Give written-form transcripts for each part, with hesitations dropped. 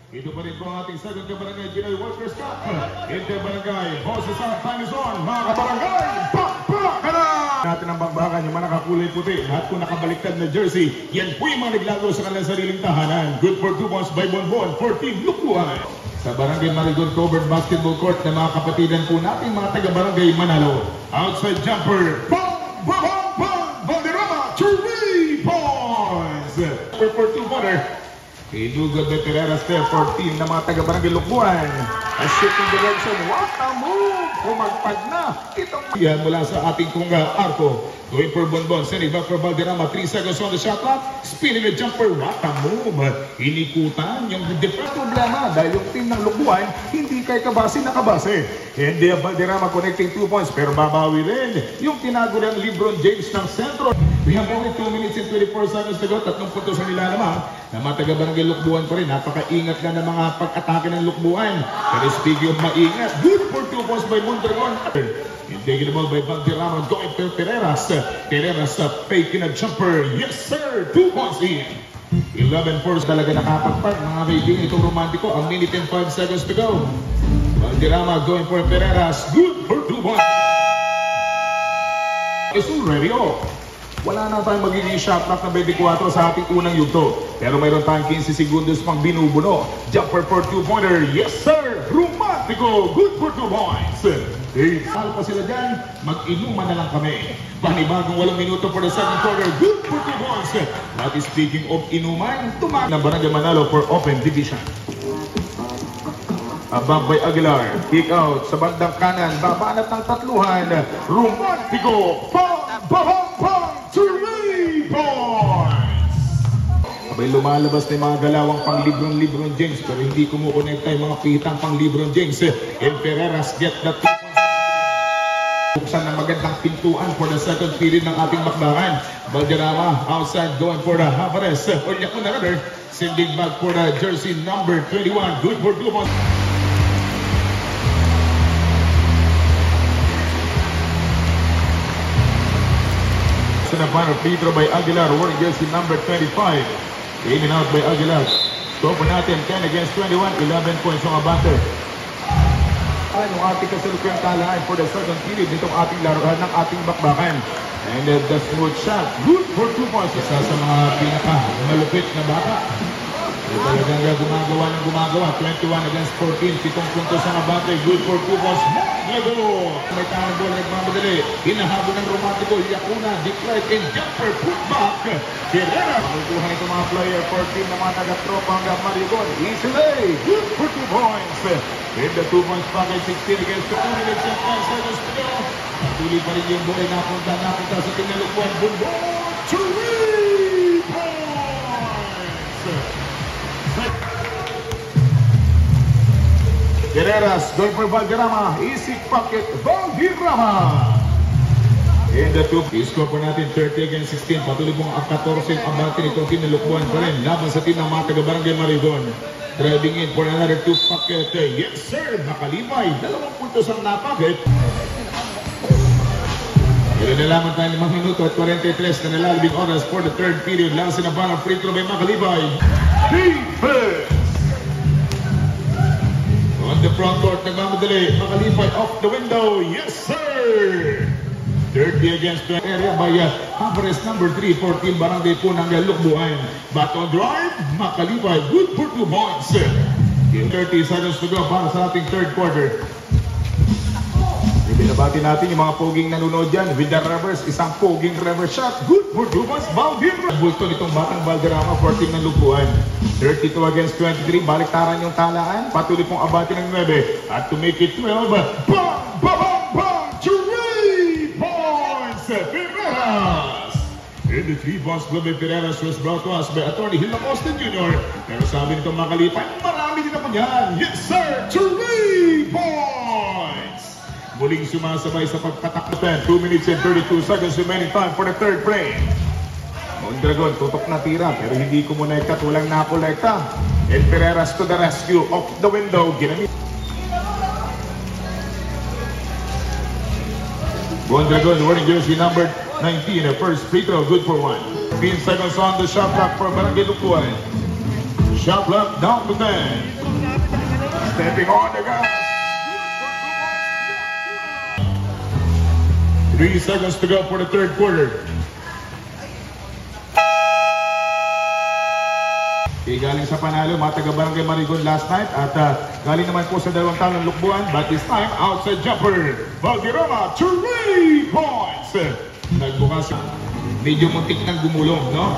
Ito pa rin po ang ating second kabarangay Ginoy Workers Cup. Inter-barangay, boses at time is on. Mga kabarangay, bakbakan na! Natin ang bakbakan, yung mga nakakulay puti. Lahat po nakabaliktad na jersey. Yan po yung mga naglaro sa kanilang sariling tahanan. Good for 2 points by Bonbon for Team Lukuan. Sa Barangay Marigon covered basketball court na mga kapatidan po natin mga taga-barangay Manalo. Outside jumper, Valderrama, 3 points! For 2-pointer. Inugod na Pereira Step 14 na mga taga-barangay Lukuan. A shifting direction, what a move! Kumagpag na! Itong yan mula sa ating kungga Arco. Going for Bonbon, sending back for Valderrama, 3 seconds on the shot clock. Spinning the jumper, what a move! Inikutan yung different problema dahil yung team ng Lukuan hindi kay kabase nakabase. Hindi Valderrama connecting 2 points pero babawi rin yung tinago ng Lebron James ng sentro. We have only 2 minutes and 24 seconds to go. 3 puntos ang nilalamang na mga taga-barangay Lukbuan pa rin. Napakaingat na ng mga pag-atake ng Lukbuan. Pero speaking of maingat, good for 2 points by Mondragon. And taking the ball by Valderrama, going to Pereiras. Pereiras faking a jumper. Yes sir, 2 points in. 11 fours talaga nakapagpag. Mga kaibigan, itong romantiko. A minute and 5 seconds to go. Valderrama going for Pereiras. Good for 2 points. It's already off. Wala na tayong magiging shot clock na 24 sa ating unang yugto. Pero mayroon tayong 15 segundos pang binubuno. Jumper for 2-pointer. Yes sir! Romantico! Good for 2 points. Sal pa sila dyan. Mag-inuman na lang kami. Panibagong 8 minuto for the second quarter. Good for 2 points. That is speaking of inuman. Tumag ng Barangay Manalo for open division. Abang by Aguilar. Kick out sa bandang kanan. Babanat ng tatluhan. Romantico! Pang! 3 points! Abay lumalabas na yung mga galawang pang Lebron James pero hindi kumukonekta yung mga pitang pang Lebron James. And Pereiras get the 2 points. Buksan ng magandang pintuan for the second period ng ating bakbakan. Valderrama outside going for the Havares. Or another sending back for the jersey number 21. Good for 2 points. Napan of Pedro by Aguilar, wearing jersey number 25. In and out by Aguilar. Score natin 10 against 21, 11 points ang abante. Ay, yung ating kasalukuyang talaan for the second period nitong ating laruan ng ating bakbakan. And the smooth shot, good for 2 points. Isa sa mga pinaka-malupit na bata. Talagang gumagawa. 21 against 14, 7 puntos ang abante. Good for 2 points. Lago! May tanong bola nagmamadali. Hinahabol ng Romantico. Yakuna, deep right and jumper. Put back. Herrera. Mabubuhan ito mga player. 14 na mga taga-tropa hanggang Marigon. Easily. Good for 2 points. In the 2 points package, 16 against 2 minutes and 5 seconds to go. Patuloy pa rin yung bola napunta sa Tinalukuan. Bumbo. 3 points. Pereiras going for Valderrama. Easy pocket, Valderrama. In the 2, score po natin 30 against 16. Patuloy pong ang 14 ang abante nitong Tinalukuan pa rin. Laban sa team ng mga taga-barangay Marigon. Driving in for another 2 pocket. Yes sir, nakalibay. 2 puntos ang napaget. Pero nalaman tayo 5 minuto at 43 na nalalabing oras for the third period. Lang sinaban ang free throw by Makalibay. Defense! On the front court, nagmamadali. Makalibay off the window. Yes sir! 30 against 20 area by Havares number 3, 14 Barangay po ng Lukbuan. Baton drive, Makalibay. Good for 2 points. 30 seconds to go para sa ating third quarter. Binabati natin yung mga poging nanonood dyan. With the reverse, isang poging reverse shot. Good for 2 points. Valderrama. Bulto nitong batang Valderrama, 14 ng Lukuan. 32 against 23. Baliktaran yung talaan. Patuloy pong abati ng 9. At to make it 12, bang! 3 points! Pereiras! And the 3 points by Pereiras was brought to us by Attorney Hilda Austin Jr. Pero sabi nitong Makalipay, marami din ako yan. Yes sir! 3 points! Muling sumasabay sa pagpatak. 2 minutes and 32 seconds remaining time for the third play. Mondragon, tutok na tira pero hindi kumonekta at walang nakolekta. And Pereiras to the rescue. Off the window. Ginamit. Mondragon wearing jersey number 19. The first free throw, good for 1. 15 seconds on the shot clock for Barangay Lukuan. Shot left down to 10. Stepping on the gas. 3 seconds to go for the third quarter. Galing sa panalo, mga taga-Barangay Marigon last night at galing naman po sa dalawang talong lukbuan, but this time outside jumper Valderrama, 3 points. Nagbukas, medyo muntik nang gumulong, no?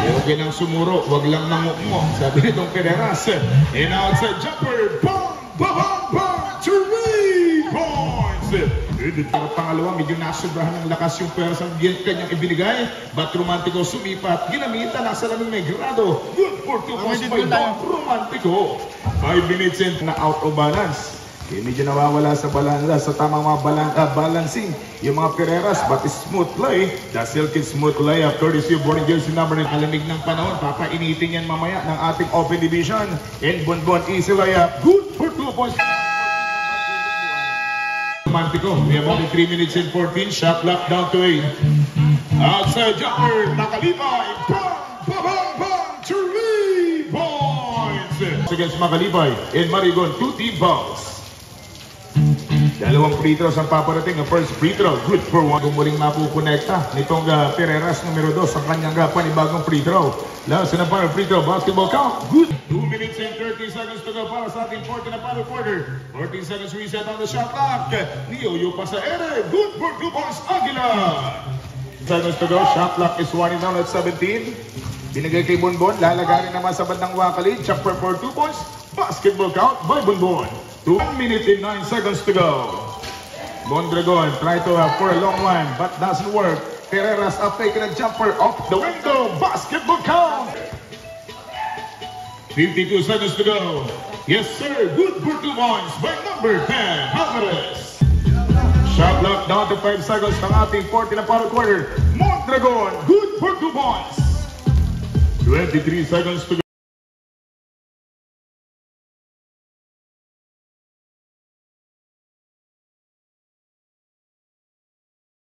Okay nang sumuro, wag lang nangukmo, sabi nitong Pederas. And outside jumper, bang, bang, bang, 3 points. Edit para pangalawa, medyo nasobrahan ng lakas yung pwersa ng kanyang ibinigay. But Romantico sumipat, ginamitan ang salaming may grado. Good for 2 points by Don Romantico. 5 minutes in na out of balance. Medyo nawawala sa sa tamang mga balancing yung mga Pereiras, but smooth play. The Silky smooth play after receive boarding jersey number 9. Alamig ng panahon, papainitin yan mamaya ng ating open division. And Bonbon easy layup. Good for 2 points. Romantico, we have only 3 minutes and 14. Shot clock down to 8. Outside jumper, Makalipay. Bang, bang, bang, 3 points. Against Makalipay in Marigon, 2 team fouls. Dalawang free throws ang paparating. Ang first free throw, good for 1. Gumuling mapupunekta nitong Pereiras numero 2 sa kanyang panibagong free throw. Last na para free throw, basketball count, good. 2 minutes and 30 seconds to go para sa ating 4th na para quarter. 14 seconds reset on the shot clock. Nioyo pa sa ere, good for 2 points, Aguilar. Seconds to go, shot clock is winding down at 17. Binigay kay Bonbon, lalagarin naman sa bandang Wakali, chopper for 2 points, basketball count by Bonbon. 2 minutes and 9 seconds to go. Mondragon try to for a long one, but doesn't work. Pereiras up taking a jumper off the window. Basketball count. 52 seconds to go. Yes, sir. Good for 2 points by number 10, Alvarez. Shot clock down to 5 seconds ng ating 4th na para quarter. Mondragon, good for 2 points. 23 seconds to go.